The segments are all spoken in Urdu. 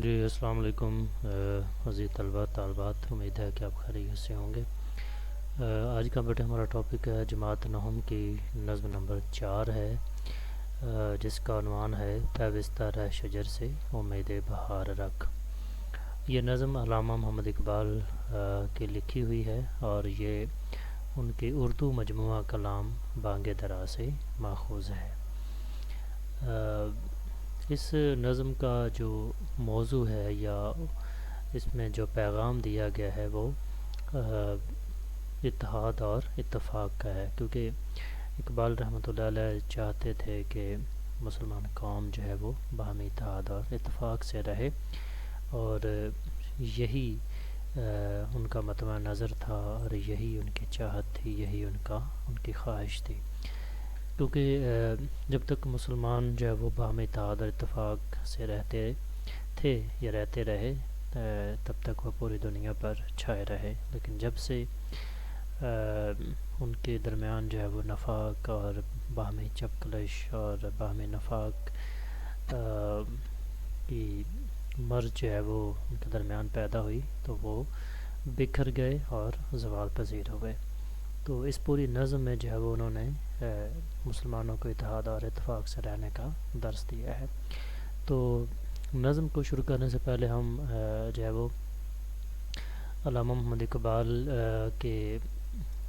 جی السلام علیکم عزیز طلبہ طالبات، امید ہے کہ آپ خیریت سے ہوں گے۔ آج کا بیٹا ہمارا ٹاپک ہے جماعت نہم کی نظم نمبر 4 ہے، جس کا عنوان ہے پیوستہ رہ شجر سے امید بہار رکھ۔ یہ نظم علامہ محمد اقبال کی لکھی ہوئی ہے اور یہ ان کی اردو مجموعہ کلام بانگ درا سے ماخوذ ہے۔ اس نظم کا جو موضوع ہے یا اس میں جو پیغام دیا گیا ہے وہ اتحاد اور اتفاق کا ہے، کیونکہ اقبال رحمۃ اللہ علیہ چاہتے تھے کہ مسلمان قوم جو ہے وہ باہمی اتحاد اور اتفاق سے رہے، اور یہی ان کا مطمع نظر تھا اور یہی ان کی چاہت تھی، یہی ان کی خواہش تھی، کیونکہ جب تک مسلمان جو ہے وہ باہمی اتحاد اور اتفاق سے رہتے تھے یا رہتے رہے تب تک وہ پوری دنیا پر چھائے رہے، لیکن جب سے ان کے درمیان جو ہے وہ نفاق اور باہمی چپکلش اور باہمی نفاق کی مرض جو ہے وہ ان کے درمیان پیدا ہوئی تو وہ بکھر گئے اور زوال پذیر ہوئے۔ تو اس پوری نظم میں جو ہے وہ انہوں نے مسلمانوں کو اتحاد اور اتفاق سے رہنے کا درس دیا ہے۔ تو نظم کو شروع کرنے سے پہلے ہم جو ہے وہ علامہ محمد اقبال کے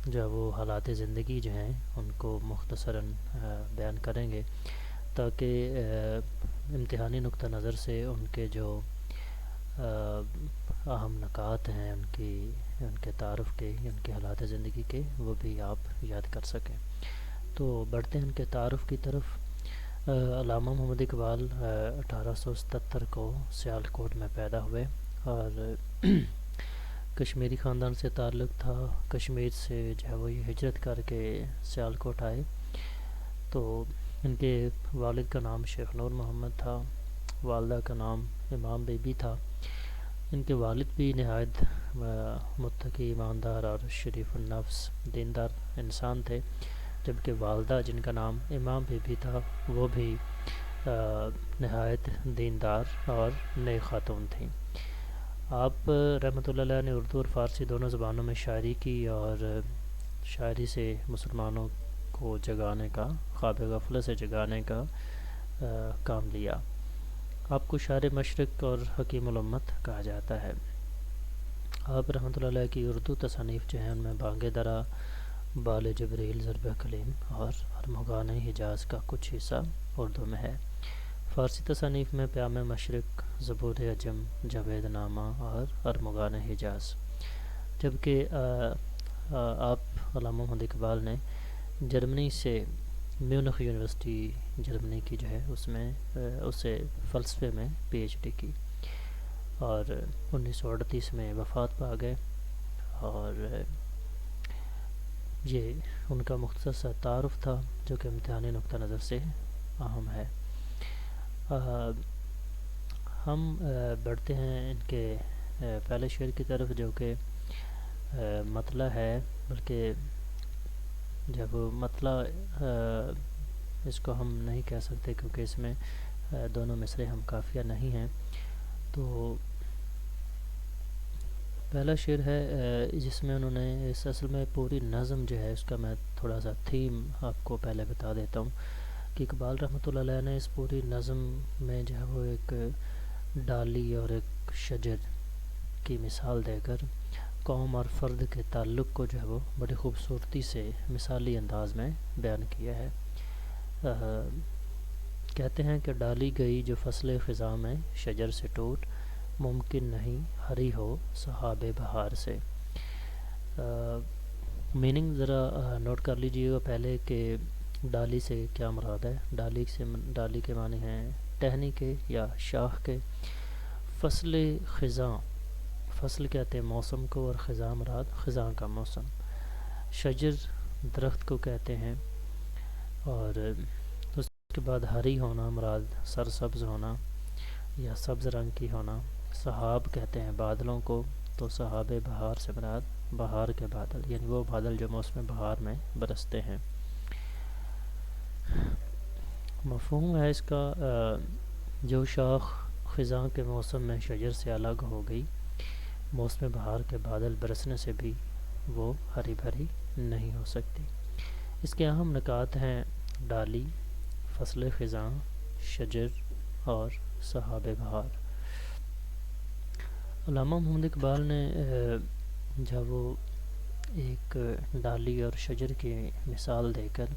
جو ہے وہ حالات زندگی جو ہیں ان کو مختصراً بیان کریں گے، تاکہ امتحانی نقطہ نظر سے ان کے جو اہم نکات ہیں ان کے تعارف کے، ان کے حالات زندگی کے، وہ بھی آپ یاد کر سکیں۔ تو بڑھتے ہیں ان کے تعارف کی طرف۔ علامہ محمد اقبال 1877 کو سیالکوٹ میں پیدا ہوئے اور کشمیری خاندان سے تعلق تھا۔ کشمیر سے جو ہے وہ یہ ہجرت کر کے سیالکوٹ آئے۔ تو ان کے والد کا نام شیخ نور محمد تھا، والدہ کا نام امام بی بی تھا۔ ان کے والد بھی نہایت متقی، ایماندار اور شریف النفس دیندار انسان تھے، جبکہ والدہ جن کا نام امام بی بی تھا وہ بھی نہایت دیندار اور نیک خاتون تھیں۔ آپ رحمۃ اللہ علیہ نے اردو اور فارسی دونوں زبانوں میں شاعری کی اور شاعری سے مسلمانوں کو جگانے کا، خواب غفلت سے جگانے کا کام لیا۔ آپ کو شاعر مشرق اور حکیم الامت کہا جاتا ہے۔ آپ رحمۃ اللہ علیہ کی اردو تصانیف جو ہیں ان میں بانگ درا، بال جبریل، ضرب کلیم اور ارمغان حجاز کا کچھ حصہ اردو میں ہے۔ فارسی تصانیف میں پیام مشرق، زبور عجم، جاوید نامہ اور ارمغان حجاز، جبکہ آپ علامہ محمد اقبال نے جرمنی سے میونخ یونیورسٹی جرمنی کی جو ہے اس میں اسے فلسفے میں پی ایچ ڈی کی اور 1938 میں وفات پا گئے۔ اور یہ ان کا مختصر سا تعارف تھا جو کہ امتحانی نقطہ نظر سے اہم ہے۔ ہم بڑھتے ہیں ان کے پہلے شعر کی طرف، جو کہ مطلع ہے، بلکہ جب مطلع اس کو ہم نہیں کہہ سکتے کیونکہ اس میں دونوں مصرے ہم قافیہ نہیں ہیں۔ تو پہلا شعر ہے جس میں انہوں نے اصل میں پوری نظم جو ہے اس کا میں تھوڑا سا تھیم آپ کو پہلے بتا دیتا ہوں کہ اقبال رحمۃ اللہ علیہ نے اس پوری نظم میں جو ہے وہ ایک ڈالی اور ایک شجر کی مثال دے کر قوم اور فرد کے تعلق کو جو ہے وہ بڑی خوبصورتی سے مثالی انداز میں بیان کیا ہے۔ کہتے ہیں کہ ڈالی گئی جو فصل خزاں میں شجر سے ٹوٹ، ممکن نہیں ہری ہو صحاب بہار سے۔ میننگ ذرا نوٹ کر لیجئے گا پہلے کہ ڈالی سے کیا مراد ہے۔ ڈالی کے معنی ہیں ٹہنی کے یا شاخ کے۔ فصل خزاں، فصل کہتے ہیں موسم کو اور خزاں مراد خزاں کا موسم۔ شجر درخت کو کہتے ہیں، اور اس کے بعد ہری ہونا مراد سرسبز ہونا یا سبز رنگ کی ہونا۔ صحاب کہتے ہیں بادلوں کو، تو صحاب بہار سے مراد بہار کے بادل، یعنی وہ بادل جو موسم بہار میں برستے ہیں۔ مفہوم ہے اس کا، جو شاخ خزاں کے موسم میں شجر سے الگ ہو گئی، موسم بہار کے بادل برسنے سے بھی وہ ہری بھری نہیں ہو سکتی۔ اس کے اہم نکات ہیں ڈالی، فصل خزاں، شجر اور سحاب بہار۔ علامہ محمد اقبال نے جب وہ ایک ڈالی اور شجر کی مثال دے کر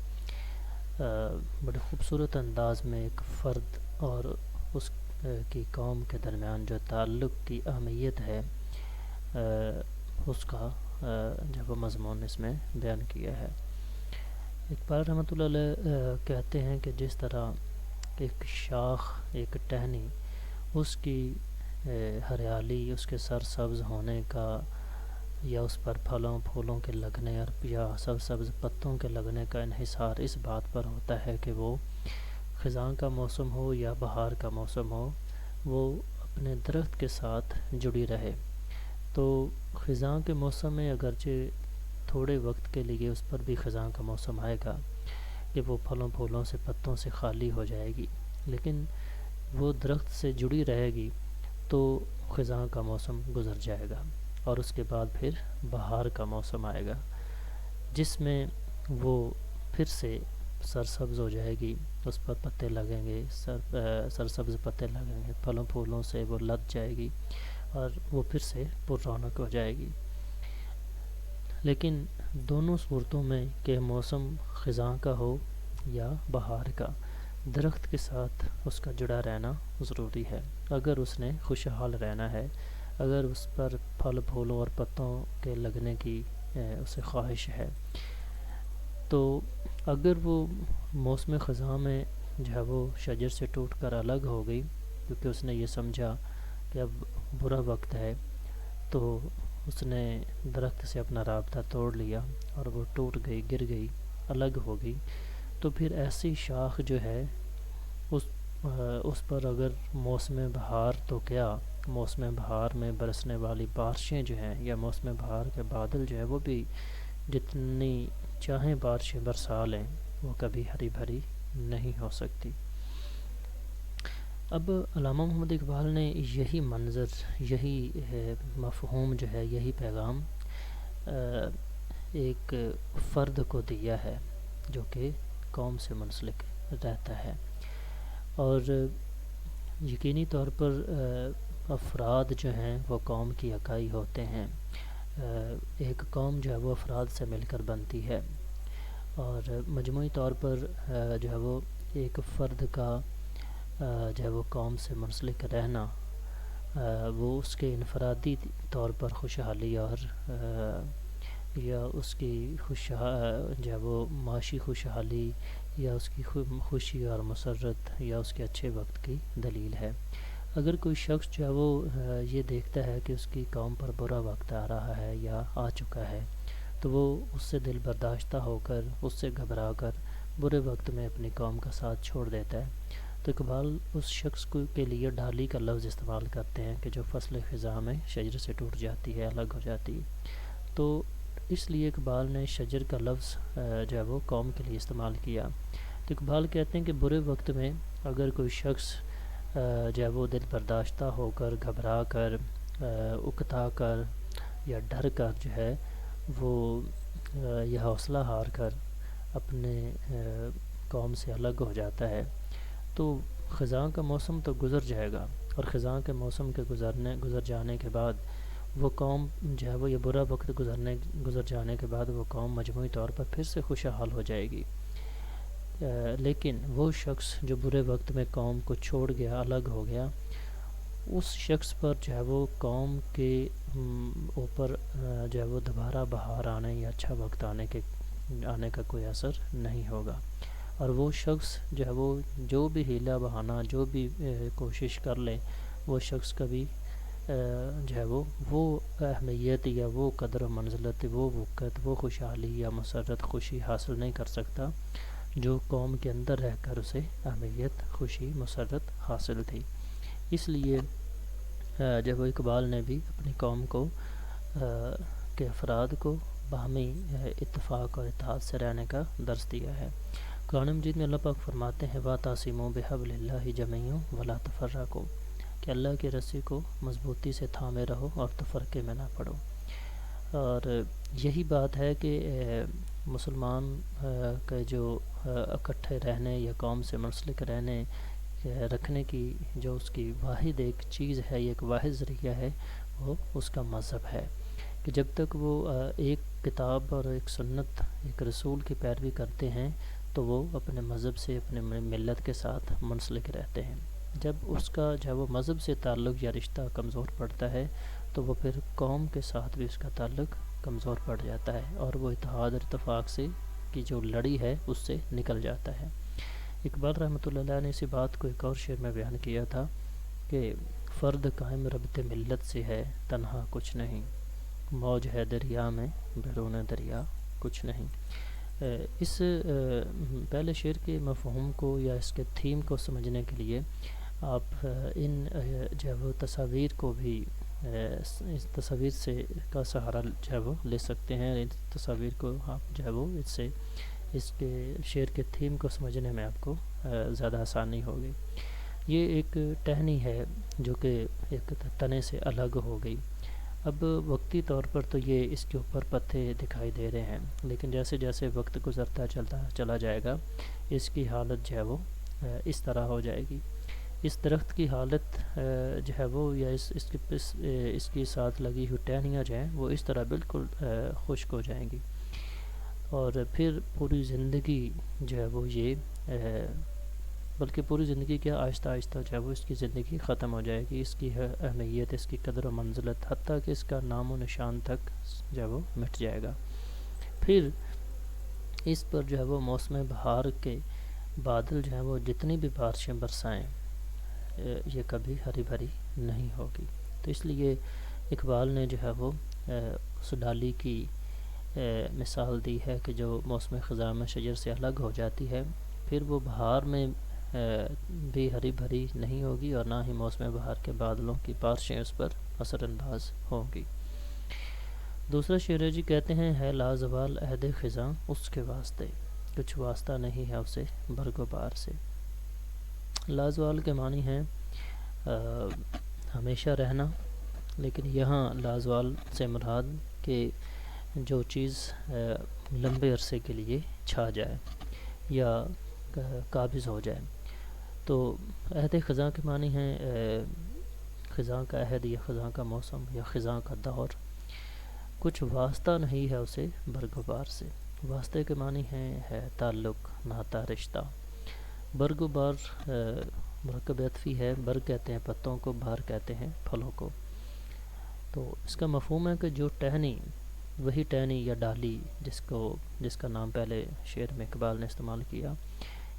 بڑے خوبصورت انداز میں ایک فرد اور اس کی قوم کے درمیان جو تعلق کی اہمیت ہے اس کا جب وہ مضمون اس میں بیان کیا ہے۔ اقبال رحمۃ اللہ علیہ کہتے ہیں کہ جس طرح ایک شاخ، ایک ٹہنی، اس کی ہریالی، اس کے سرسبز ہونے کا یا اس پر پھلوں پھولوں کے لگنے یا سرسبز پتوں کے لگنے کا انحصار اس بات پر ہوتا ہے کہ وہ خزاں کا موسم ہو یا بہار کا موسم ہو، وہ اپنے درخت کے ساتھ جڑی رہے۔ تو خزاں کے موسم میں اگرچہ تھوڑے وقت کے لیے اس پر بھی خزاں کا موسم آئے گا کہ وہ پھلوں پھولوں سے پتوں سے خالی ہو جائے گی، لیکن وہ درخت سے جڑی رہے گی تو خزاں کا موسم گزر جائے گا، اور اس کے بعد پھر بہار کا موسم آئے گا جس میں وہ پھر سے سرسبز ہو جائے گی، اس پر پتے لگیں گے، سرسبز پتے لگیں گے، پھلوں پھولوں سے وہ لد جائے گی اور وہ پھر سے پر رونق ہو جائے گی۔ لیکن دونوں صورتوں میں کہ موسم خزاں کا ہو یا بہار کا، درخت کے ساتھ اس کا جڑا رہنا ضروری ہے اگر اس نے خوشحال رہنا ہے، اگر اس پر پھل پھولوں اور پتوں کے لگنے کی اسے خواہش ہے۔ تو اگر وہ موسم خزاں میں جو ہے وہ شجر سے ٹوٹ کر الگ ہو گئی کیونکہ اس نے یہ سمجھا کہ اب برا وقت ہے، تو اس نے درخت سے اپنا رابطہ توڑ لیا اور وہ ٹوٹ گئی، گر گئی، الگ ہو گئی، تو پھر ایسی شاخ جو ہے اس پر اگر موسم بہار تو کیا، موسم بہار میں برسنے والی بارشیں جو ہیں یا موسم بہار کے بادل جو ہے وہ بھی جتنی چاہیں بارشیں برسا لیں وہ کبھی ہری بھری نہیں ہو سکتی۔ اب علامہ محمد اقبال نے یہی منظر، یہی مفہوم جو ہے، یہی پیغام ایک فرد کو دیا ہے جو کہ قوم سے منسلک رہتا ہے، اور یقینی طور پر افراد جو ہیں وہ قوم کی اکائی ہوتے ہیں۔ ایک قوم جو ہے وہ افراد سے مل کر بنتی ہے، اور مجموعی طور پر جو ہے وہ ایک فرد کا جو ہے وہ قوم سے منسلک رہنا وہ اس کے انفرادی طور پر خوشحالی اور یا اس کی جو ہے وہ معاشی خوشحالی یا اس کی خوشی اور مسرت یا اس کے اچھے وقت کی دلیل ہے۔ اگر کوئی شخص جو ہے وہ یہ دیکھتا ہے کہ اس کی قوم پر برا وقت آ رہا ہے یا آ چکا ہے تو وہ اس سے دل برداشتہ ہو کر، اس سے گھبرا کر برے وقت میں اپنی قوم کا ساتھ چھوڑ دیتا ہے، تو اقبال اس شخص کے لیے ڈالی کا لفظ استعمال کرتے ہیں کہ جو فصل خزاں میں شجر سے ٹوٹ جاتی ہے، الگ ہو جاتی ہے۔ تو اس لیے اقبال نے شجر کا لفظ جو ہے وہ قوم کے لیے استعمال کیا۔ تو اقبال کہتے ہیں کہ برے وقت میں اگر کوئی شخص جو ہے وہ دل برداشتہ ہو کر، گھبرا کر، اکتا کر یا ڈر کر جو ہے وہ یہ حوصلہ ہار کر اپنے قوم سے الگ ہو جاتا ہے تو خزاں کا موسم تو گزر جائے گا، اور خزاں کے موسم کے گزر جانے کے بعد وہ قوم جو ہے وہ یہ برا وقت گزر جانے کے بعد وہ قوم مجموعی طور پر پھر سے خوشحال ہو جائے گی۔ لیکن وہ شخص جو برے وقت میں قوم کو چھوڑ گیا، الگ ہو گیا، اس شخص پر جو ہے وہ قوم کے اوپر جو ہے وہ دوبارہ بہار آنے یا اچھا وقت آنے کا کوئی اثر نہیں ہوگا، اور وہ شخص جو ہے وہ جو بھی حیلہ بہانہ، جو بھی کوشش کر لے، وہ شخص کبھی جو ہے وہ اہمیت یا وہ قدر و منزلت، وہ وقت، وہ خوشحالی یا مسرت، خوشی حاصل نہیں کر سکتا جو قوم کے اندر رہ کر اسے اہمیت، خوشی، مسرت حاصل تھی۔ اس لیے جب اقبال نے بھی اپنی قوم کو کے افراد کو باہمی اتفاق اور اتحاد سے رہنے کا درس دیا ہے۔ قرآن مجید میں اللہ پاک فرماتے ہیں وَاعْتَصِمُوا بِحَبْلِ اللَّهِ جَمِيعًا وَلَا تَفَرَّقُوا، کہ اللہ کی رسی کو مضبوطی سے تھامے رہو اور تفرقے میں نہ پڑو۔ اور یہی بات ہے کہ مسلمان کے جو اکٹھے رہنے یا قوم سے منسلک رہنے رکھنے کی جو اس کی واحد ایک چیز ہے، ایک واحد ذریعہ ہے، وہ اس کا مذہب ہے، کہ جب تک وہ ایک کتاب اور ایک سنت، ایک رسول کی پیروی کرتے ہیں تو وہ اپنے مذہب سے، اپنے ملت کے ساتھ منسلک رہتے ہیں۔ جب اس کا جو وہ مذہب سے تعلق یا رشتہ کمزور پڑتا ہے تو وہ پھر قوم کے ساتھ بھی اس کا تعلق کمزور پڑ جاتا ہے، اور وہ اتحاد اور اتفاق سے کی جو لڑی ہے اس سے نکل جاتا ہے۔ اقبال رحمۃ اللہ علیہ نے اسی بات کو ایک اور شعر میں بیان کیا تھا کہ فرد قائم ربط ملت سے ہے، تنہا کچھ نہیں، موج ہے دریا میں، بیرون دریا کچھ نہیں۔ اس پہلے شعر کے مفہوم کو یا اس کے تھیم کو سمجھنے کے لیے آپ ان جو ہے وہ تصاویر کو بھی اس تصاویر سے کا سہارا جو ہے وہ لے سکتے ہیں۔ ان تصاویر کو آپ جو ہے وہ اس سے اس کے شعر کے تھیم کو سمجھنے میں آپ کو زیادہ آسانی ہوگی۔ یہ ایک ٹہنی ہے جو کہ ایک تنے سے الگ ہو گئی۔ اب وقتی طور پر تو یہ اس کے اوپر پتے دکھائی دے رہے ہیں، لیکن جیسے جیسے وقت گزرتا چلا جائے گا اس کی حالت جو ہے وہ اس طرح ہو جائے گی۔ اس درخت کی حالت جو ہے وہ یا اس کے ساتھ لگی ہوئی ٹہنیاں جو ہیں وہ اس طرح بالکل خشک ہو جائیں گی، اور پھر پوری زندگی جو ہے وہ یہ بلکہ پوری زندگی کیا، آہستہ آہستہ جو ہے وہ اس کی زندگی ختم ہو جائے گی، اس کی اہمیت، اس کی قدر و منزلت، حتیٰ کہ اس کا نام و نشان تک جو ہے وہ مٹ جائے گا۔ پھر اس پر جو ہے وہ موسم بہار کے بادل جو ہیں وہ جتنی بھی بارشیں برسائیں یہ کبھی ہری بھری نہیں ہوگی۔ تو اس لیے اقبال نے جو ہے وہ اس ڈالی کی مثال دی ہے کہ جو موسم خزاں میں شجر سے الگ ہو جاتی ہے، پھر وہ بہار میں بھی ہری بھری نہیں ہوگی، اور نہ ہی موسم بہار کے بادلوں کی بارشیں اس پر اثر انداز ہوں گی۔ دوسرا شعر جی کہتے ہیں، ہے لازوال عہد خزاں اس کے واسطے، کچھ واسطہ نہیں ہے اسے برگ و بار سے۔ لازوال کے معنی ہیں ہمیشہ رہنا، لیکن یہاں لازوال سے مراد کہ جو چیز لمبے عرصے کے لیے چھا جائے یا قابض ہو جائے۔ تو عہد خزاں کے معنی ہیں خزاں کا عہد یا خزاں کا موسم یا خزاں کا دور، کچھ واسطہ نہیں ہے اسے برگ و بار سے۔ واسطے کے معنی ہے تعلق، ناتا، رشتہ۔ برگ و بار مرکب عطفی ہے، برگ کہتے ہیں پتوں کو، بار کہتے ہیں پھلوں کو۔ تو اس کا مفہوم ہے کہ جو ٹہنی، وہی ٹہنی یا ڈالی جس کا نام پہلے شعر میں اقبال نے استعمال کیا،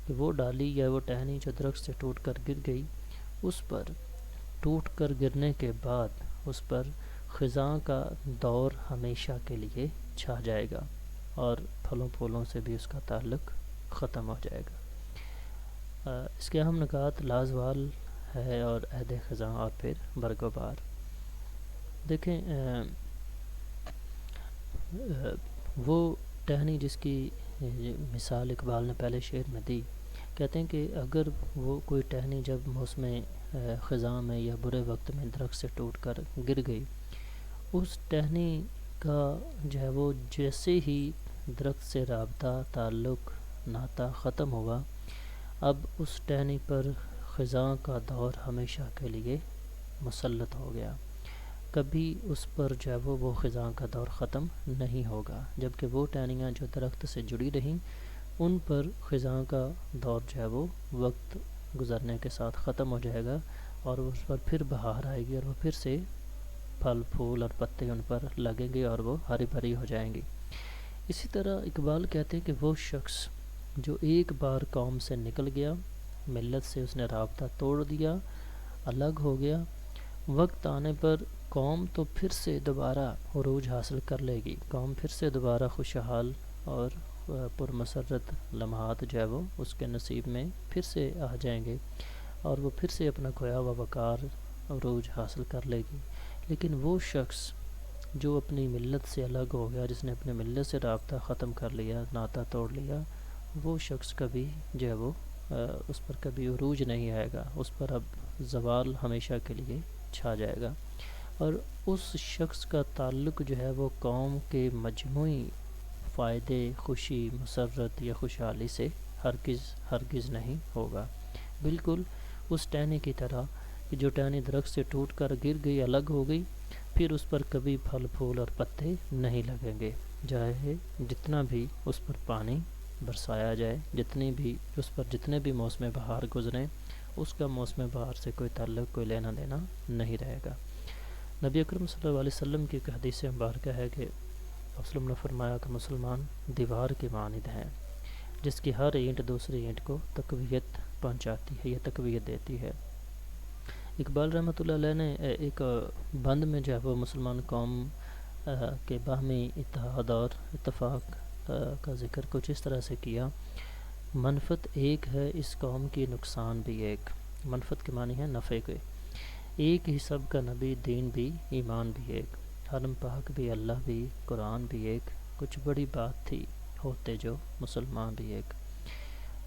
کہ وہ ڈالی یا وہ ٹہنی جو درخت سے ٹوٹ کر گر گئی، اس پر ٹوٹ کر گرنے کے بعد اس پر خزاں کا دور ہمیشہ کے لیے چھا جائے گا، اور پھلوں پھولوں سے بھی اس کا تعلق ختم ہو جائے گا۔ اس کے اہم نکات لازوال ہے اور عہد خزاں اور پھر برگ و بار۔ دیکھیں وہ ٹہنی جس کی مثال اقبال نے پہلے شعر میں دی، کہتے ہیں کہ اگر وہ کوئی ٹہنی جب موسم خزاں میں یا برے وقت میں درخت سے ٹوٹ کر گر گئی، اس ٹہنی کا جو ہے وہ جیسے ہی درخت سے رابطہ، تعلق، ناتا ختم ہوا، اب اس ٹہنی پر خزاں کا دور ہمیشہ کے لیے مسلط ہو گیا، کبھی اس پر جو ہے وہ خزاں کا دور ختم نہیں ہوگا، جبکہ وہ ٹہنیاں جو درخت سے جڑی رہیں ان پر خزاں کا دور جو ہے وہ وقت گزرنے کے ساتھ ختم ہو جائے گا، اور اس پر پھر بہار آئے گی، اور وہ پھر سے پھل پھول اور پتے ان پر لگیں گے اور وہ ہری بھری ہو جائیں گی۔ اسی طرح اقبال کہتے ہیں کہ وہ شخص جو ایک بار قوم سے نکل گیا، ملت سے اس نے رابطہ توڑ دیا، الگ ہو گیا، وقت آنے پر قوم تو پھر سے دوبارہ عروج حاصل کر لے گی، قوم پھر سے دوبارہ خوشحال اور پرمسرت لمحات جو ہے وہ اس کے نصیب میں پھر سے آ جائیں گے، اور وہ پھر سے اپنا کھویا ہوا وقار عروج حاصل کر لے گی۔ لیکن وہ شخص جو اپنی ملت سے الگ ہو گیا، جس نے اپنے ملت سے رابطہ ختم کر لیا، ناتا توڑ لیا، وہ شخص کبھی جو ہے وہ اس پر کبھی عروج نہیں آئے گا، اس پر اب زوال ہمیشہ کے لیے چھا جائے گا، اور اس شخص کا تعلق جو ہے وہ قوم کے مجموعی فائدے، خوشی، مسرت یا خوشحالی سے ہرگز نہیں ہوگا۔ بالکل اس ٹہنی کی طرح کہ جو ٹہنی درخت سے ٹوٹ کر گر گئی، الگ ہو گئی، پھر اس پر کبھی پھل پھول اور پتے نہیں لگیں گے، چاہے جتنا بھی اس پر پانی برسایا جائے، جتنے بھی موسم بہار گزریں، اس کا موسم بہار سے کوئی تعلق، کوئی لینا دینا نہیں رہے گا۔ نبی اکرم صلی اللہ علیہ وسلم کی ایک حدیث مبارکہ ہے کہ وسلم نے فرمایا کہ مسلمان دیوار کی مانند ہیں، جس کی ہر اینٹ دوسری اینٹ کو تقویت پہنچاتی ہے یا تقویت دیتی ہے۔ اقبال رحمۃ اللہ علیہ نے ایک بند میں جو ہے وہ مسلمان قوم کے باہمی اتحاد اور اتفاق کا ذکر کچھ اس طرح سے کیا: منفعت ایک ہے اس قوم کی، نقصان بھی ایک۔ منفعت کے معنی ہے نفع کے۔ ایک ہی سب کا نبی، دین بھی، ایمان بھی ایک، حرم پاک بھی، اللہ بھی، قرآن بھی ایک، کچھ بڑی بات تھی ہوتے جو مسلمان بھی ایک۔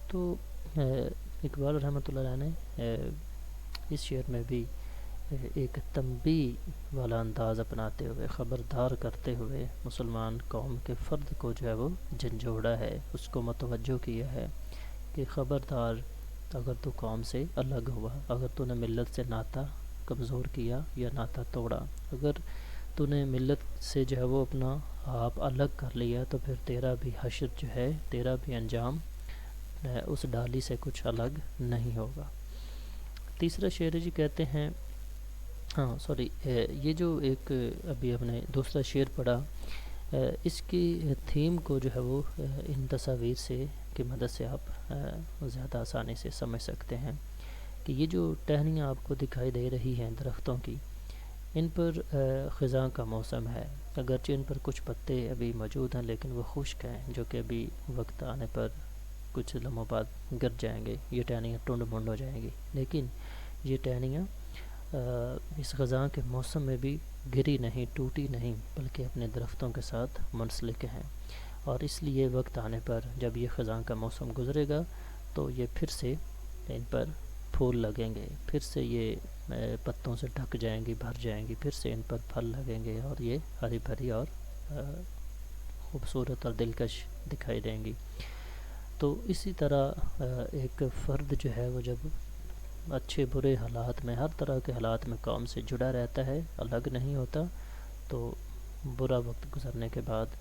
تو اقبال رحمۃ اللہ علیہ نے اس شعر میں بھی ایک تنبیہ والا انداز اپناتے ہوئے، خبردار کرتے ہوئے مسلمان قوم کے فرد کو جو ہے وہ جھنجھوڑا ہے، اس کو متوجہ کیا ہے کہ خبردار، اگر تو قوم سے الگ ہوا، اگر تو نے ملت سے ناطہ کمزور کیا یا ناطہ توڑا، اگر تو نے ملت سے جو ہے وہ اپنا آپ الگ کر لیا، تو پھر تیرا بھی حشر جو ہے، تیرا بھی انجام اس ڈالی سے کچھ الگ نہیں ہوگا۔ تیسرا شعر جی کہتے ہیں، یہ جو ایک ابھی ہم نے دوسرا شعر پڑھا، اس کی تھیم کو جو ہے وہ ان تصاویر سے کی مدد سے آپ زیادہ آسانی سے سمجھ سکتے ہیں کہ یہ جو ٹہنیاں آپ کو دکھائی دے رہی ہیں درختوں کی، ان پر خزاں کا موسم ہے، اگرچہ ان پر کچھ پتے ابھی موجود ہیں لیکن وہ خشک ہیں، جو کہ ابھی وقت آنے پر کچھ لمحوں بعد گر جائیں گے، یہ ٹہنیاں ٹنڈ منڈ ہو جائیں گی، لیکن یہ ٹہنیاں اس خزاں کے موسم میں بھی گری نہیں، ٹوٹی نہیں، بلکہ اپنے درختوں کے ساتھ منسلک ہیں، اور اس لیے وقت آنے پر جب یہ خزاں کا موسم گزرے گا تو یہ پھر سے ان پر پھول لگیں گے، پھر سے یہ پتوں سے ڈھک جائیں گی، بھر جائیں گی، پھر سے ان پر پھل لگیں گے، اور یہ ہری بھری اور خوبصورت اور دلکش دکھائی دیں گی۔ تو اسی طرح ایک فرد جو ہے وہ جب اچھے برے حالات میں، ہر طرح کے حالات میں قوم سے جڑا رہتا ہے، الگ نہیں ہوتا، تو برا وقت گزرنے کے بعد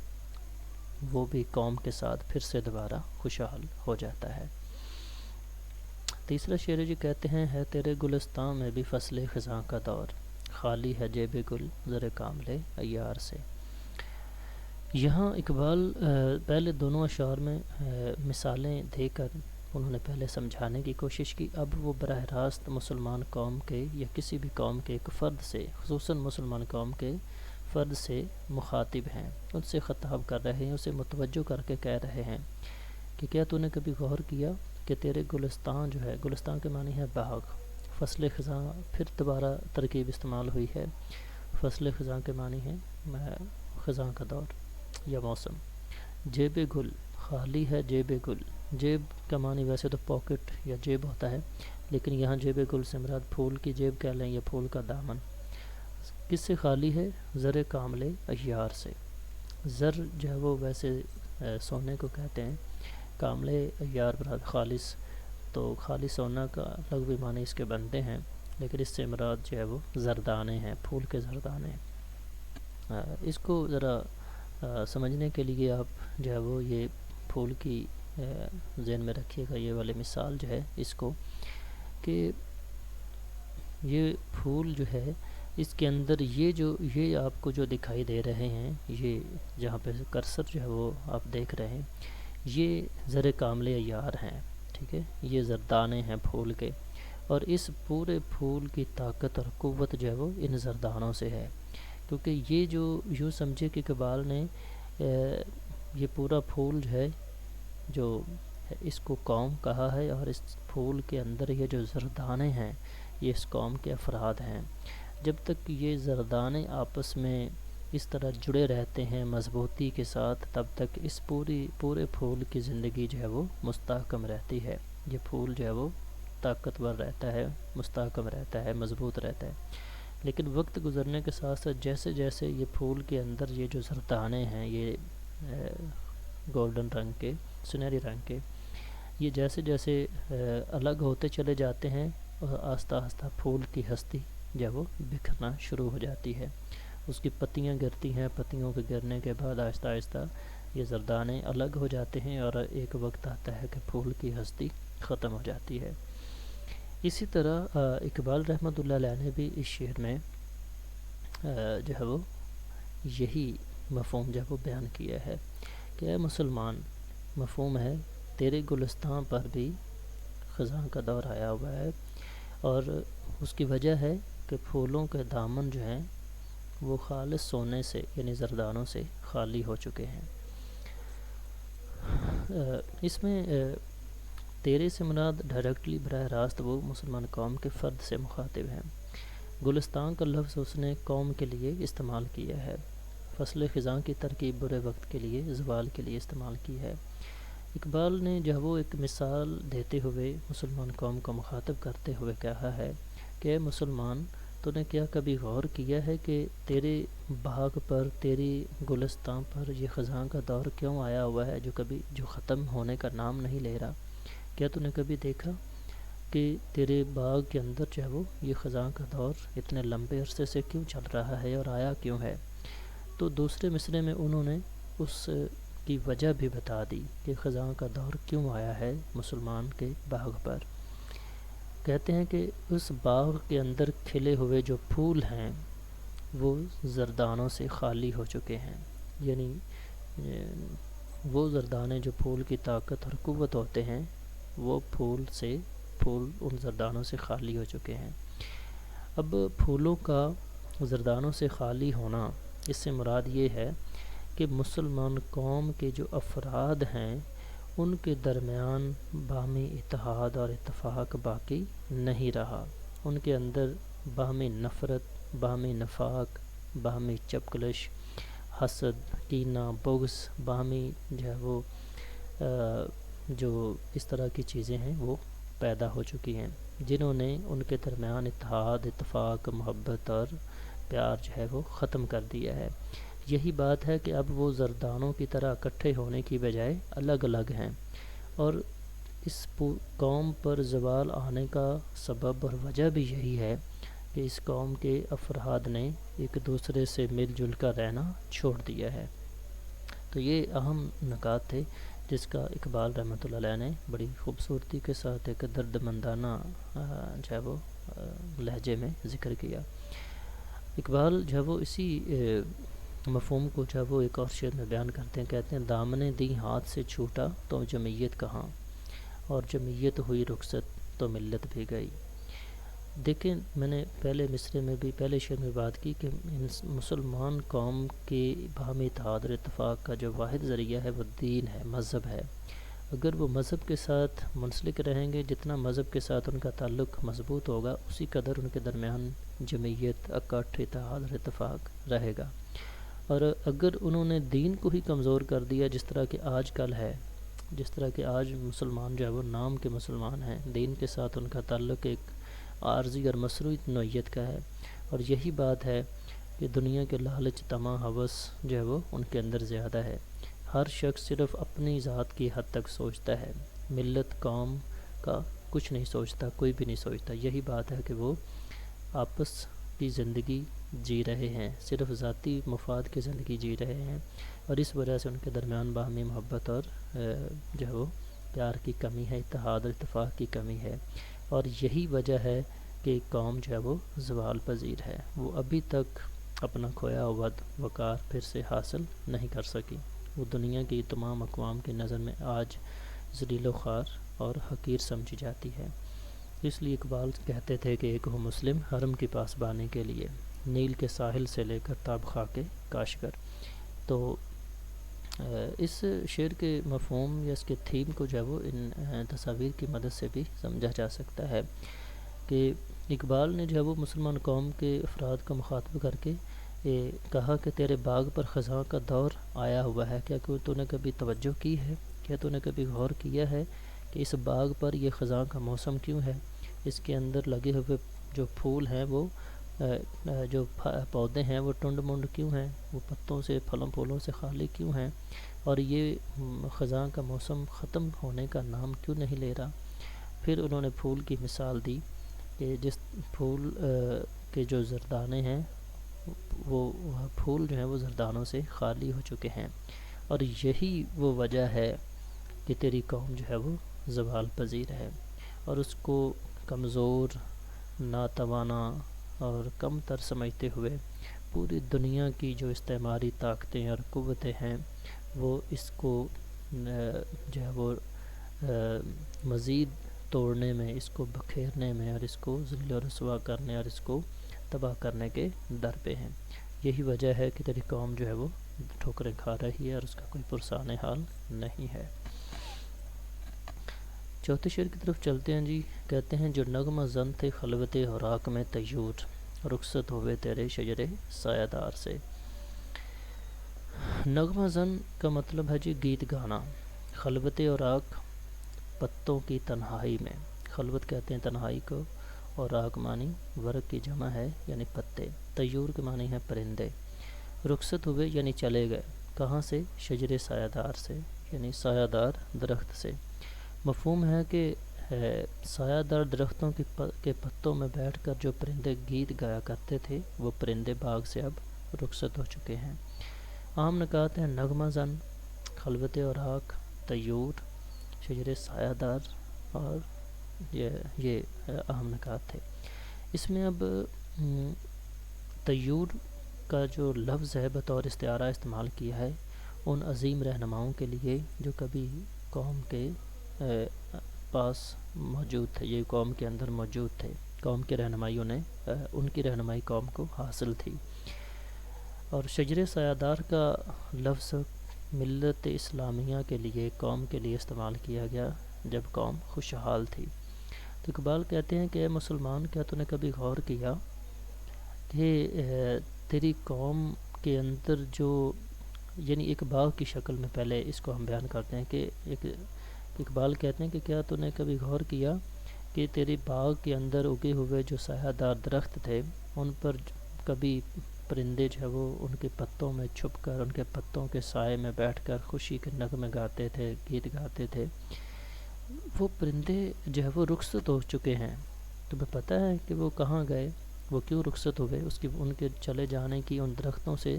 وہ بھی قوم کے ساتھ پھر سے دوبارہ خوشحال ہو جاتا ہے۔ تیسرا شعر جی کہتے ہیں، ہے تیرے گلستان میں بھی فصل خزاں کا دور، خالی ہے جیب گل زر کاملے عیار سے۔ یہاں اقبال پہلے دونوں اشعار میں مثالیں دے کر انہوں نے پہلے سمجھانے کی کوشش کی، اب وہ براہ راست مسلمان قوم کے یا کسی بھی قوم کے ایک فرد سے، خصوصاً مسلمان قوم کے فرد سے مخاطب ہیں، ان سے خطاب کر رہے ہیں، اسے متوجہ کر کے کہہ رہے ہیں کہ کیا تو نے کبھی غور کیا کہ تیرے گلستان جو ہے، گلستان کے معنی ہے باغ، فصل خزاں پھر دوبارہ ترکیب استعمال ہوئی ہے، فصل خزاں کے معنی ہے خزاں کا دور یا موسم، جیب گل، خالی ہے جیب گل، جیب کا معنی ویسے تو پاکٹ یا جیب ہوتا ہے، لیکن یہاں جیب گل سے مراد پھول کی جیب کہہ لیں یا پھول کا دامن۔ کس سے خالی ہے؟ زر کاملے عیار سے۔ زر جو ہے وہ ویسے سونے کو کہتے ہیں، کاملے عیار مراد خالص، تو خالص سونا کا لغوی معنی اس کے بنتے ہیں، لیکن اس سے مراد جو ہے وہ زردانے ہیں، پھول کے زردانے۔ اس کو ذرا سمجھنے کے لیے آپ جو ہے وہ یہ پھول کی ذہن میں رکھیے گا، یہ والی مثال جو ہے اس کو، کہ یہ پھول جو ہے اس کے اندر یہ آپ کو جو دکھائی دے رہے ہیں، یہ جہاں پہ کرسر جو ہے وہ آپ دیکھ رہے ہیں، یہ زر کامل عیار ہیں، ٹھیک ہے، یہ زردانے ہیں پھول کے، اور اس پورے پھول کی طاقت اور قوت جو ہے وہ ان زردانوں سے ہے، کیونکہ یہ جو یوں سمجھے کہ اقبال نے یہ پورا پھول جو ہے جو اس کو قوم کہا ہے، اور اس پھول کے اندر یہ جو زردانے ہیں یہ اس قوم کے افراد ہیں۔ جب تک یہ زردانے آپس میں اس طرح جڑے رہتے ہیں مضبوطی کے ساتھ، تب تک اس پورے پھول کی زندگی جو ہے وہ مستحکم رہتی ہے، یہ پھول جو ہے وہ طاقتور رہتا ہے، مستحکم رہتا ہے، مضبوط رہتا ہے۔ لیکن وقت گزرنے کے ساتھ ساتھ جیسے جیسے یہ پھول کے اندر یہ جو زردانے ہیں، یہ گولڈن رنگ کے، سنہری رنگ کے، یہ جیسے جیسے الگ ہوتے چلے جاتے ہیں، آہستہ آہستہ پھول کی ہستی جب وہ بکھرنا شروع ہو جاتی ہے، اس کی پتیاں گرتی ہیں، پتیوں کے گرنے کے بعد آہستہ آہستہ یہ زردانے الگ ہو جاتے ہیں، اور ایک وقت آتا ہے کہ پھول کی ہستی ختم ہو جاتی ہے۔ اسی طرح اقبال رحمۃ اللہ علیہ نے بھی اس شعر میں جو ہے وہ یہی مفہوم جو ہے وہ بیان کیا ہے کہ اے مسلمان، مفہوم ہے تیرے گلستان پر بھی خزاں کا دور آیا ہوا ہے، اور اس کی وجہ ہے کہ پھولوں کے دامن جو ہیں وہ خالص سونے سے یعنی زردانوں سے خالی ہو چکے ہیں۔ اس میں تیرے سے مراد ڈائریکٹلی براہ راست وہ مسلمان قوم کے فرد سے مخاطب ہیں۔ گلستان کا لفظ اس نے قوم کے لیے استعمال کیا ہے۔ فصل خزاں کی ترکیب برے وقت کے لیے، زوال کے لیے استعمال کی ہے۔ اقبال نے جو وہ ایک مثال دیتے ہوئے مسلمان قوم کو مخاطب کرتے ہوئے کہا ہے کہ اے مسلمان، تو نے کیا کبھی غور کیا ہے کہ تیرے باغ پر، تیری گلستان پر یہ خزاں کا دور کیوں آیا ہوا ہے جو ختم ہونے کا نام نہیں لے رہا؟ کیا تو نے کبھی دیکھا کہ تیرے باغ کے اندر جو ہے وہ یہ خزاں کا دور اتنے لمبے عرصے سے کیوں چل رہا ہے اور آیا کیوں ہے؟ تو دوسرے مصرعے میں انہوں نے اس کی وجہ بھی بتا دی کہ خزاں کا دور کیوں آیا ہے مسلمان کے باغ پر۔ کہتے ہیں کہ اس باغ کے اندر کھلے ہوئے جو پھول ہیں وہ زردانوں سے خالی ہو چکے ہیں، یعنی وہ زردانے جو پھول کی طاقت اور قوت ہوتے ہیں وہ پھول ان زردانوں سے خالی ہو چکے ہیں۔ اب پھولوں کا زردانوں سے خالی ہونا، اس سے مراد یہ ہے کہ مسلمان قوم کے جو افراد ہیں ان کے درمیان باہمی اتحاد اور اتفاق باقی نہیں رہا، ان کے اندر باہمی نفرت، باہمی نفاق، باہمی چپکلش، حسد، کینہ، بغض، باہمی جو ہے وہ جو اس طرح کی چیزیں ہیں وہ پیدا ہو چکی ہیں، جنہوں نے ان کے درمیان اتحاد، اتفاق، محبت اور پیار جو ہے وہ ختم کر دیا ہے۔ یہی بات ہے کہ اب وہ زردانوں کی طرح اکٹھے ہونے کی بجائے الگ الگ ہیں، اور اس قوم پر زوال آنے کا سبب اور وجہ بھی یہی ہے کہ اس قوم کے افراد نے ایک دوسرے سے مل جل کر رہنا چھوڑ دیا ہے۔ تو یہ اہم نکات تھے جس کا اقبال رحمۃ اللہ علیہ نے بڑی خوبصورتی کے ساتھ ایک درد مندانہ جو ہے وہ لہجے میں ذکر کیا۔ اقبال جو ہے وہ اسی مفہوم کو جو ہے وہ ایک اور شعر میں بیان کرتے ہیں، کہتے ہیں دامن دی ہاتھ سے چھوٹا تو جمعیت کہاں، اور جمعیت ہوئی رخصت تو ملت بھی گئی۔ دیکھیں، میں نے پہلے مصرعے میں بھی، پہلے شعر میں بات کی کہ مسلمان قوم کے باہمی اتحاد اور اتفاق کا جو واحد ذریعہ ہے وہ دین ہے، مذہب ہے۔ اگر وہ مذہب کے ساتھ منسلک رہیں گے، جتنا مذہب کے ساتھ ان کا تعلق مضبوط ہوگا، اسی قدر ان کے درمیان جمعیت، اکٹھ، اتحاد اور اتفاق رہے گا۔ اور اگر انہوں نے دین کو ہی کمزور کر دیا، جس طرح کہ آج کل ہے، جس طرح کہ آج مسلمان جو ہے وہ نام کے مسلمان ہیں، دین کے ساتھ ان کا تعلق ایک عارضی اور مصروعی نوعیت کا ہے، اور یہی بات ہے کہ دنیا کے لالچ، طمع، ہوس جو ہے وہ ان کے اندر زیادہ ہے۔ ہر شخص صرف اپنی ذات کی حد تک سوچتا ہے، ملت، قوم کا کچھ نہیں سوچتا، کوئی بھی نہیں سوچتا۔ یہی بات ہے کہ وہ آپس کی زندگی جی رہے ہیں، صرف ذاتی مفاد کی زندگی جی رہے ہیں، اور اس وجہ سے ان کے درمیان باہمی محبت اور جو ہے وہ پیار کی کمی ہے، اتحاد اور اتفاق کی کمی ہے، اور یہی وجہ ہے کہ قوم جو ہے وہ زوال پذیر ہے، وہ ابھی تک اپنا کھویا ہوا وقار پھر سے حاصل نہیں کر سکی، وہ دنیا کی تمام اقوام کی نظر میں آج ذلیل و خوار اور حقیر سمجھی جاتی ہے۔ اس لیے اقبال کہتے تھے کہ ایک ہو مسلم حرم کی پاسبانی کے لیے، نیل کے ساحل سے لے کر تاب خاک کاشگر۔ تو اس شعر کے مفہوم یا اس کے تھیم کو جو ہے وہ ان تصاویر کی مدد سے بھی سمجھا جا سکتا ہے کہ اقبال نے جو ہے وہ مسلمان قوم کے افراد کو مخاطب کر کے کہا کہ تیرے باغ پر خزاں کا دور آیا ہوا ہے، کیا تو نے کبھی توجہ کی ہے، کیا تو نے کبھی غور کیا ہے کہ اس باغ پر یہ خزاں کا موسم کیوں ہے؟ اس کے اندر لگے ہوئے جو پھول ہیں وہ جو پودے ہیں وہ ٹنڈ منڈ کیوں ہیں، وہ پتوں سے پھلوں پھولوں سے خالی کیوں ہیں، اور یہ خزاں کا موسم ختم ہونے کا نام کیوں نہیں لے رہا۔ پھر انہوں نے پھول کی مثال دی کہ جس پھول کے جو زردانے ہیں وہ پھول جو ہیں وہ زردانوں سے خالی ہو چکے ہیں، اور یہی وہ وجہ ہے کہ تیری قوم جو ہے وہ زوال پذیر ہے، اور اس کو کمزور، ناتوانا اور کم تر سمجھتے ہوئے پوری دنیا کی جو استعماری طاقتیں اور قوتیں ہیں وہ اس کو جو ہے وہ مزید توڑنے میں، اس کو بکھیرنے میں، اور اس کو ذلیل و رسوا کرنے اور اس کو تباہ کرنے کے در پہ ہیں۔ یہی وجہ ہے کہ تیری قوم جو ہے وہ ٹھوکریں کھا رہی ہے اور اس کا کوئی پرسان حال نہیں ہے۔ چوتھے شعر کی طرف چلتے ہیں جی۔ کہتے ہیں جو نغمہ زن تھے خلوت اوراق میں طیور، رخصت ہوئے تیرے شجر سایہ دار سے۔ نغمہ زن کا مطلب ہے جی گیت گانا۔ خلوت اوراق پتوں کی تنہائی میں، خلوت کہتے ہیں تنہائی کو، اور راک معنی ورق کی جمع ہے یعنی پتے، طیور کے معنی ہے پرندے۔ رخصت ہوئے یعنی چلے گئے، کہاں سے؟ شجر سایہ دار سے، یعنی سایہ دار درخت سے۔ مفہوم ہے کہ سایہ دار درختوں کے پتوں میں بیٹھ کر جو پرندے گیت گایا کرتے تھے وہ پرندے باغ سے اب رخصت ہو چکے ہیں۔ عام نکات ہیں نغمہ زن، خلوت اوراق، طیور، شجر سایہ دار، اور یہ اہم نکات تھے۔ اس میں اب طیور کا جو لفظ ہے بطور استعارہ استعمال کیا ہے ان عظیم رہنماؤں کے لیے جو کبھی قوم کے پاس موجود تھے، یہ قوم کے اندر موجود تھے، قوم کے رہنمائیوں نے ان کی رہنمائی قوم کو حاصل تھی۔ اور شجر سایہ دار کا لفظ ملت اسلامیہ کے لیے، قوم کے لیے استعمال کیا گیا جب قوم خوشحال تھی۔ تو اقبال کہتے ہیں کہ اے مسلمان، کیا تو نے کبھی غور کیا کہ تیری قوم کے اندر جو، یعنی ایک باغ کی شکل میں پہلے اس کو ہم بیان کرتے ہیں کہ اقبال کہتے ہیں کہ کیا تو نے کبھی غور کیا کہ تیری باغ کے اندر اگے ہوئے جو سایہ دار درخت تھے ان پر کبھی پرندے جو ہے وہ ان کے پتوں میں چھپ کر، ان کے پتوں کے سائے میں بیٹھ کر خوشی کے نغمے گاتے تھے، گیت گاتے تھے۔ وہ پرندے جو ہے وہ رخصت ہو چکے ہیں۔ تمہیں پتہ ہے کہ وہ کہاں گئے، وہ کیوں رخصت ہوئے؟ اس کی ان کے چلے جانے کی، ان درختوں سے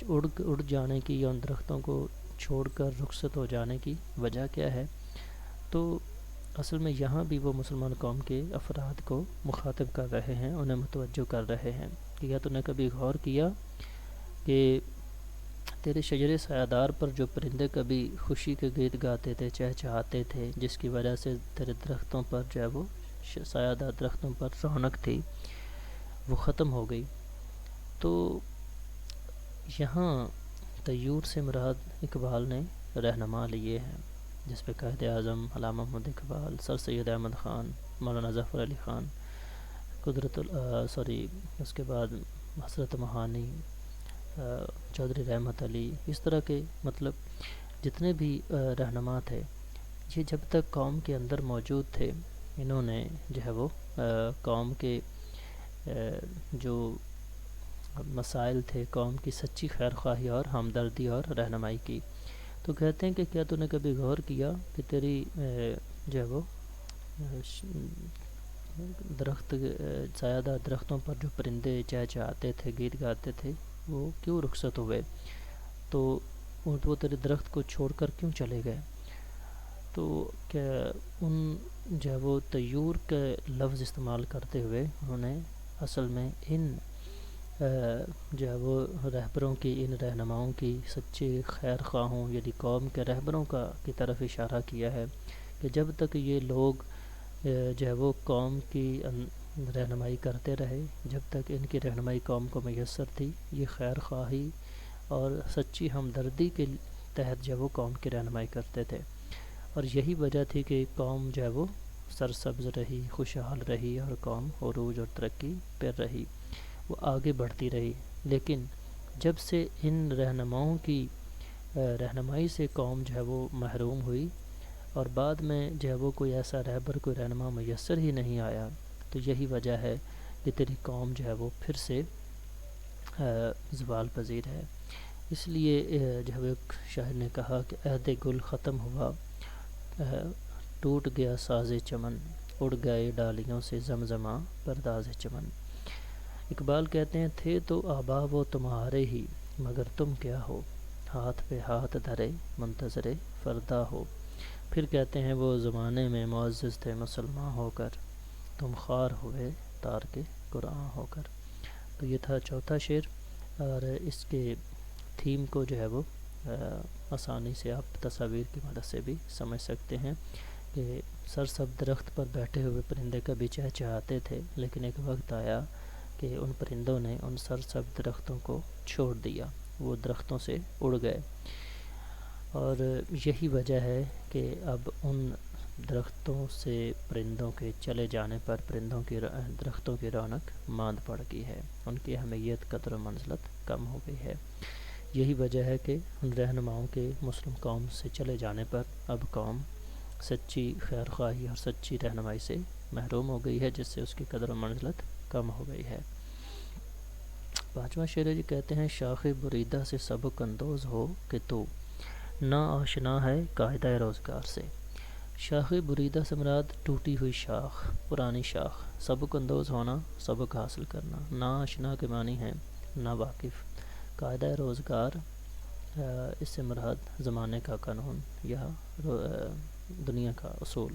اڑ جانے کی، یا ان درختوں کو چھوڑ کر رخصت ہو جانے کی وجہ کیا ہے؟ تو اصل میں یہاں بھی وہ مسلمان قوم کے افراد کو مخاطب کر رہے ہیں، انہیں متوجہ کر رہے ہیں کہ یا تو نے کبھی غور کیا کہ تیرے شجر سایہ دار پر جو پرندے کبھی خوشی کے گیت گاتے تھے، چہچہاتے تھے، جس کی وجہ سے تیرے درختوں پر جو ہے وہ سایہ دار درختوں پر رونق تھی، وہ ختم ہو گئی۔ تو یہاں طیور سے مراد اقبال نے رہنما لیے ہیں، جس پہ قائد اعظم علامہ محمد اقبال، سر سید احمد خان، مولانا ظفر علی خان، اس کے بعد حسرت مہانی، چودھری رحمت علی، اس طرح کے مطلب جتنے بھی رہنما تھے، یہ جب تک قوم کے اندر موجود تھے انہوں نے جو ہے وہ قوم کے جو مسائل تھے، قوم کی سچی خیر خواہی اور ہمدردی اور رہنمائی کی۔ تو کہتے ہیں کہ کیا تو نے کبھی غور کیا کہ تیری جو ہے وہ درخت، سایہ دار درختوں پر جو پرندے چہچہاتے تھے، گیت گاتے تھے، وہ کیوں رخصت ہوئے؟ تو وہ تیرے درخت کو چھوڑ کر کیوں چلے گئے؟ تو کیا ان جو ہے وہ طیور کے لفظ استعمال کرتے ہوئے انہوں نے اصل میں ان جو ہے وہ رہبروں کی، ان رہنماؤں کی، سچے خیر خواہوں یعنی قوم کے رہبروں کی طرف اشارہ کیا ہے کہ جب تک یہ لوگ جو ہے وہ قوم کی رہنمائی کرتے رہے، جب تک ان کی رہنمائی قوم کو میسر تھی، یہ خیر خواہی اور سچی ہمدردی کے تحت جو ہے وہ قوم کی رہنمائی کرتے تھے، اور یہی وجہ تھی کہ قوم جو ہے وہ سرسبز رہی، خوشحال رہی، اور قوم عروج اور ترقی پر رہی، وہ آگے بڑھتی رہی۔ لیکن جب سے ان رہنماؤں کی رہنمائی سے قوم جو ہے وہ محروم ہوئی، اور بعد میں جو ہے وہ کوئی ایسا رہبر، کوئی رہنما میسر ہی نہیں آیا، تو یہی وجہ ہے کہ تیری قوم جو ہے وہ پھر سے زوال پذیر ہے۔ اس لیے جو ہے ایک شاعر نے کہا کہ عہد گل ختم ہوا، ٹوٹ گیا ساز چمن، اڑ گئے ڈالیوں سے زمزماں پرداز چمن۔ اقبال کہتے ہیں تھے تو آبا وہ تمہارے ہی، مگر تم کیا ہو، ہاتھ پہ ہاتھ دھرے منتظر فردا ہو۔ پھر کہتے ہیں وہ زمانے میں معزز تھے مسلمان ہو کر، تم خوار ہوئے تارک قرآن ہو کر۔ تو یہ تھا چوتھا شعر، اور اس کے تھیم کو جو ہے وہ آسانی سے آپ تصاویر کی مدد سے بھی سمجھ سکتے ہیں کہ سرسبز درخت پر بیٹھے ہوئے پرندے کبھی چہچہاتے تھے، لیکن ایک وقت آیا کہ ان پرندوں نے ان سرسبز درختوں کو چھوڑ دیا، وہ درختوں سے اڑ گئے، اور یہی وجہ ہے کہ اب ان درختوں سے پرندوں کے چلے جانے پر درختوں کی رونق ماند پڑ گئی ہے، ان کی اہمیت قدر و منزلت کم ہو گئی ہے۔ یہی وجہ ہے کہ ان رہنماؤں کے مسلم قوم سے چلے جانے پر اب قوم سچی خیر خواہی اور سچی رہنمائی سے محروم ہو گئی ہے، جس سے اس کی قدر و منزلت کم ہو گئی ہے۔ پانچواں شعر جی کہتے ہیں شاخ بریدہ سے سبک اندوز ہو کہ تو نا آشنا ہے قاعدہ روزگار سے۔ شاخ بریدہ سے مراد ٹوٹی ہوئی شاخ، پرانی شاخ، سبک اندوز ہونا، سبق حاصل کرنا، نا آشنا کے معنی ہیں نا واقف، قاعدہ روزگار اس سے مراد زمانے کا قانون یا دنیا کا اصول۔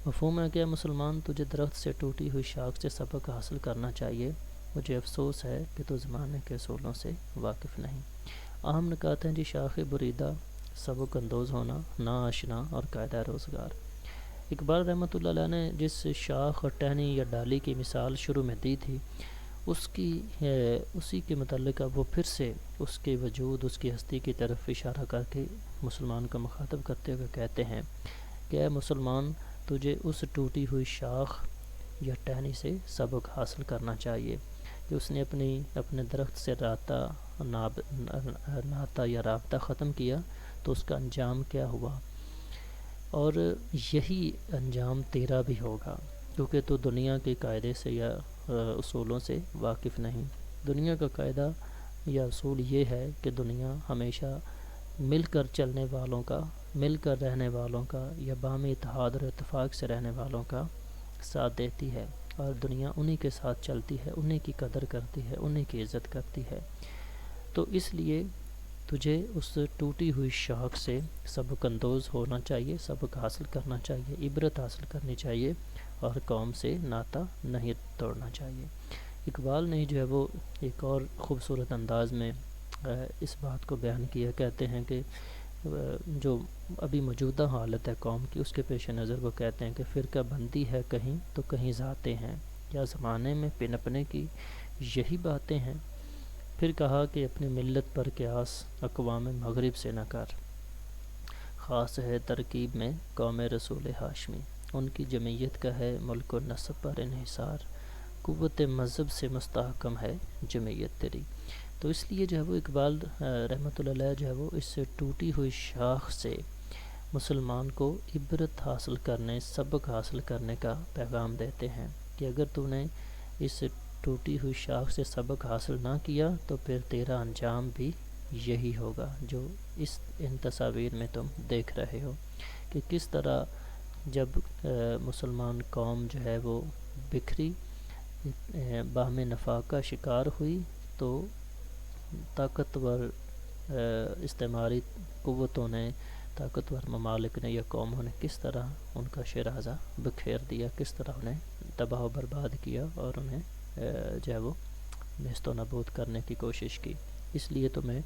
مفہوم ہے کہ مسلمان تجھے درخت سے ٹوٹی ہوئی شاخ سے سبق حاصل کرنا چاہیے، مجھے افسوس ہے کہ تو زمانے کے اصولوں سے واقف نہیں۔ اہم نکات ہیں جی شاخ بریدہ، سبق اندوز ہونا، نا آشنا اور قاعدہ روزگار۔ اقبال رحمۃ اللہ علیہ نے جس شاخ اور ٹہنی یا ڈالی کی مثال شروع میں دی تھی، اسی کے متعلق اب وہ پھر سے اس کے وجود، اس کی ہستی کی طرف اشارہ کر کے مسلمان کو مخاطب کرتے ہوئے کہتے ہیں کہ اے مسلمان، تجھے اس ٹوٹی ہوئی شاخ یا ٹہنی سے سبق حاصل کرنا چاہیے کہ اس نے اپنے درخت سے ناطہ یا رابطہ ختم کیا، تو اس کا انجام کیا ہوا، اور یہی انجام تیرا بھی ہوگا، کیونکہ تو دنیا کے قاعدے سے یا اصولوں سے واقف نہیں۔ دنیا کا قاعدہ یا اصول یہ ہے کہ دنیا ہمیشہ مل کر چلنے والوں کا، مل کر رہنے والوں کا، یا باہمی اتحاد اور اتفاق سے رہنے والوں کا ساتھ دیتی ہے، اور دنیا انہی کے ساتھ چلتی ہے، انہی کی قدر کرتی ہے، انہی کی عزت کرتی ہے۔ تو اس لیے تجھے اس ٹوٹی ہوئی شاخ سے سبق اندوز ہونا چاہیے، سبق حاصل کرنا چاہیے، عبرت حاصل کرنی چاہیے، اور قوم سے ناطہ نہیں توڑنا چاہیے۔ اقبال نے جو ہے وہ ایک اور خوبصورت انداز میں اس بات کو بیان کیا، کہتے ہیں کہ جو ابھی موجودہ حالت ہے قوم کی، اس کے پیش نظر وہ کہتے ہیں کہ فرقہ بندی ہے کہیں تو کہیں ذاتیں ہیں، کیا زمانے میں پنپنے کی یہی باتیں ہیں۔ پھر کہا کہ اپنی ملت پر قیاس اقوام مغرب سے نہ کر، خاص ہے ترکیب میں قوم رسول ہاشمی، ان کی جمعیت کا ہے ملک و نسب پر انحصار، قوت مذہب سے مستحکم ہے جمعیت تیری۔ تو اس لیے جو ہے وہ اقبال رحمۃ اللہ علیہ جو ہے وہ اس ٹوٹی ہوئی شاخ سے مسلمان کو عبرت حاصل کرنے، سبق حاصل کرنے کا پیغام دیتے ہیں کہ اگر تو نے اس ٹوٹی ہوئی شاخ سے سبق حاصل نہ کیا تو پھر تیرا انجام بھی یہی ہوگا جو ان تصاویر میں تم دیکھ رہے ہو، کہ کس طرح جب مسلمان قوم جو ہے وہ بکھری، باہمی نفاق کا شکار ہوئی، تو طاقتور استعماری قوتوں نے، طاقتور ممالک نے یا قوموں نے کس طرح ان کا شیرازہ بکھیر دیا، کس طرح انہیں تباہ و برباد کیا اور انہیں جو ہے وہ نیست و نابود کرنے کی کوشش کی۔ اس لیے تمہیں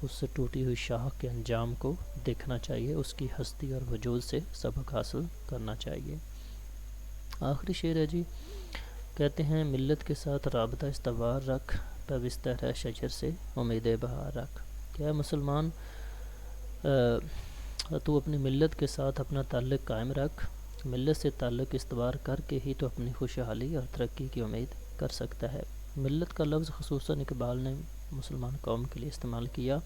اس ٹوٹی ہوئی شاخ کے انجام کو دیکھنا چاہیے، اس کی ہستی اور وجود سے سبق حاصل کرنا چاہیے۔ آخری شعر ہے جی، کہتے ہیں ملت کے ساتھ رابطہ استوار رکھ، پوستہ رہ شجر سے امید بہار رکھ۔ کیا مسلمان تو اپنی ملت کے ساتھ اپنا تعلق قائم رکھ، ملت سے تعلق استوار کر کے ہی تو اپنی خوشحالی اور ترقی کی امید کر سکتا ہے۔ ملت کا لفظ خصوصاً اقبال نے مسلمان قوم کے لیے استعمال کیا،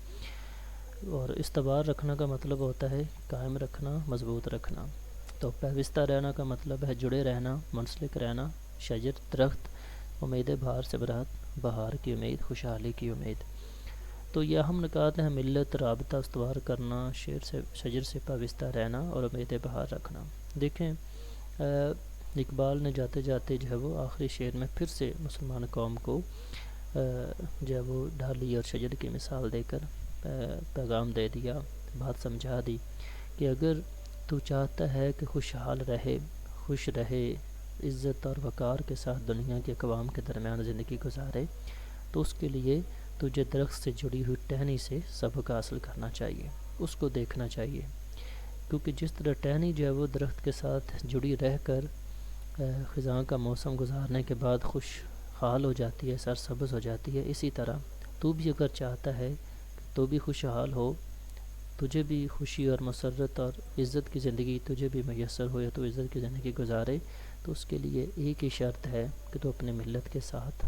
اور استوار رکھنا کا مطلب ہوتا ہے قائم رکھنا، مضبوط رکھنا۔ تو پیوستہ رہنا کا مطلب ہے جڑے رہنا، منسلک رہنا۔ شجر درخت، امید بہار سے برات بہار کی امید، خوشحالی کی امید۔ تو یہ اہم نکات ہیں: ملت، رابطہ استوار کرنا، شجر سے پیوستہ رہنا اور امید بہار رکھنا۔ دیکھیں اقبال نے جاتے جاتے جو ہے وہ آخری شعر میں پھر سے مسلمان قوم کو جو ہے وہ ڈھالی اور شجر کی مثال دے کر پیغام دے دیا، بات سمجھا دی کہ اگر تو چاہتا ہے کہ خوشحال رہے، خوش رہے، عزت اور وقار کے ساتھ دنیا کے اقوام کے درمیان زندگی گزارے، تو اس کے لیے تجھے درخت سے جڑی ہوئی ٹہنی سے سبق حاصل کرنا چاہیے، اس کو دیکھنا چاہیے، کیونکہ جس طرح ٹہنی جو ہے وہ درخت کے ساتھ جڑی رہ کر خزاں کا موسم گزارنے کے بعد خوشحال ہو جاتی ہے، سرسبز ہو جاتی ہے، اسی طرح تو بھی اگر چاہتا ہے کہ تو بھی خوشحال ہو، تجھے بھی خوشی اور مسرت اور عزت کی زندگی تجھے بھی میسر ہو، یا تو عزت کی زندگی گزارے، تو اس کے لیے ایک ہی شرط ہے کہ تو اپنے ملت کے ساتھ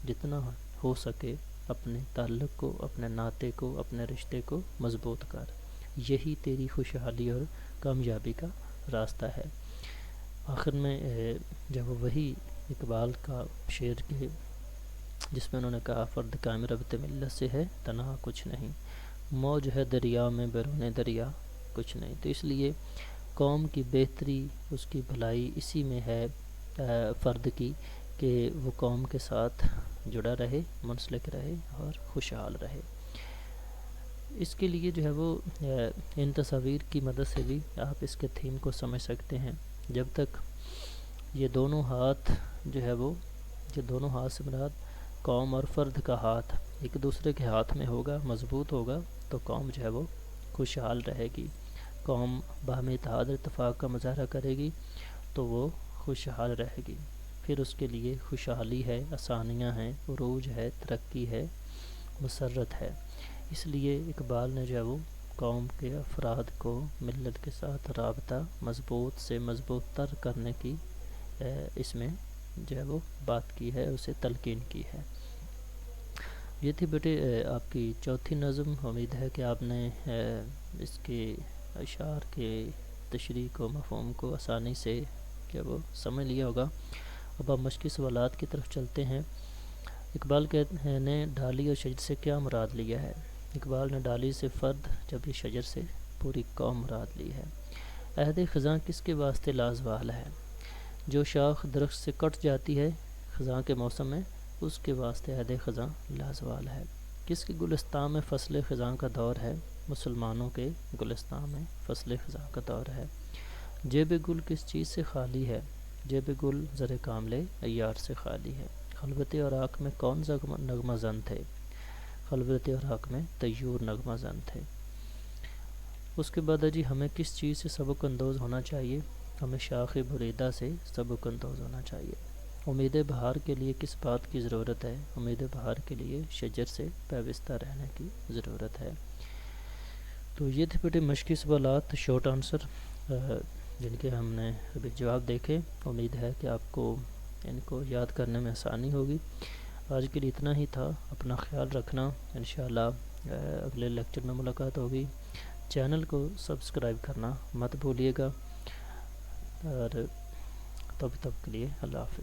جتنا ہو سکے اپنے تعلق کو، اپنے ناطے کو، اپنے رشتے کو مضبوط کر۔ یہی تیری خوشحالی اور کامیابی کا راستہ ہے۔ آخر میں جب وہی اقبال کا شعر کے جس میں انہوں نے کہا فرد قائم ربط ملت سے ہے تنہا کچھ نہیں، موج ہے دریا میں بیرون دریا کچھ نہیں۔ تو اس لیے قوم کی بہتری، اس کی بھلائی اسی میں ہے فرد کی، کہ وہ قوم کے ساتھ جڑا رہے، منسلک رہے اور خوشحال رہے۔ اس کے لیے جو ہے وہ ان تصاویر کی مدد سے بھی آپ اس کے تھیم کو سمجھ سکتے ہیں۔ جب تک یہ دونوں ہاتھ جو ہے وہ، یہ دونوں ہاتھ سے مراد قوم اور فرد کا ہاتھ ایک دوسرے کے ہاتھ میں ہوگا، مضبوط ہوگا، تو قوم جو ہے وہ خوشحال رہے گی۔ قوم باہمی اتحاد اور اتفاق کا مظاہرہ کرے گی تو وہ خوشحال رہے گی۔ پھر اس کے لیے خوشحالی ہے، آسانیاں ہیں، عروج ہے، ترقی ہے، مسرت ہے۔ اس لیے اقبال نے جو ہے وہ قوم کے افراد کو ملت کے ساتھ رابطہ مضبوط سے مضبوط تر کرنے کی اس میں جو ہے وہ بات کی ہے، اسے تلقین کی ہے۔ یہ تھی بیٹے آپ کی چوتھی نظم۔ امید ہے کہ آپ نے اس کے اشعار کے تشریح کو، مفہوم کو آسانی سے جو ہے وہ سمجھ لیا ہوگا۔ اب آپ مشقی سوالات کی طرف چلتے ہیں۔ اقبال نے ڈالی اور شجر سے کیا مراد لیا ہے؟ اقبال نے ڈالی سے فرد، جبکہ شجر سے پوری قوم مراد لی ہے۔ عہد خزاں کس کے واسطے لازوال ہے؟ جو شاخ درخت سے کٹ جاتی ہے خزاں کے موسم میں، اس کے واسطے عہد خزاں لازوال ہے۔ کس کے گلستان میں فصل خزاں کا دور ہے؟ مسلمانوں کے گلستان میں فصل خزاں کا دور ہے۔ جیب گل کس چیز سے خالی ہے؟ جیب گل زر کاملے عیار سے خالی ہے۔ خلوت اور آنکھ میں کون سا نغمہ زن تھے؟ خلوت اور آنکھ میں طیور نغمہ زن تھے۔ اس کے بعد جی ہمیں کس چیز سے سبق اندوز ہونا چاہیے؟ ہمیں شاخ بریدہ سے سبق اندوز ہونا چاہیے۔ امید بہار کے لیے کس بات کی ضرورت ہے؟ امید بہار کے لیے شجر سے پیوستہ رہنے کی ضرورت ہے۔ تو یہ تھے بیٹے مشقی سوالات، شارٹ آنسر، جن کے ہم نے ابھی جواب دیکھے۔ امید ہے کہ آپ کو ان کو یاد کرنے میں آسانی ہوگی۔ آج کے لیے اتنا ہی تھا۔ اپنا خیال رکھنا، انشاءاللہ اگلے لیکچر میں ملاقات ہوگی۔ چینل کو سبسکرائب کرنا مت بھولیے گا، اور تب کے لیے اللہ حافظ۔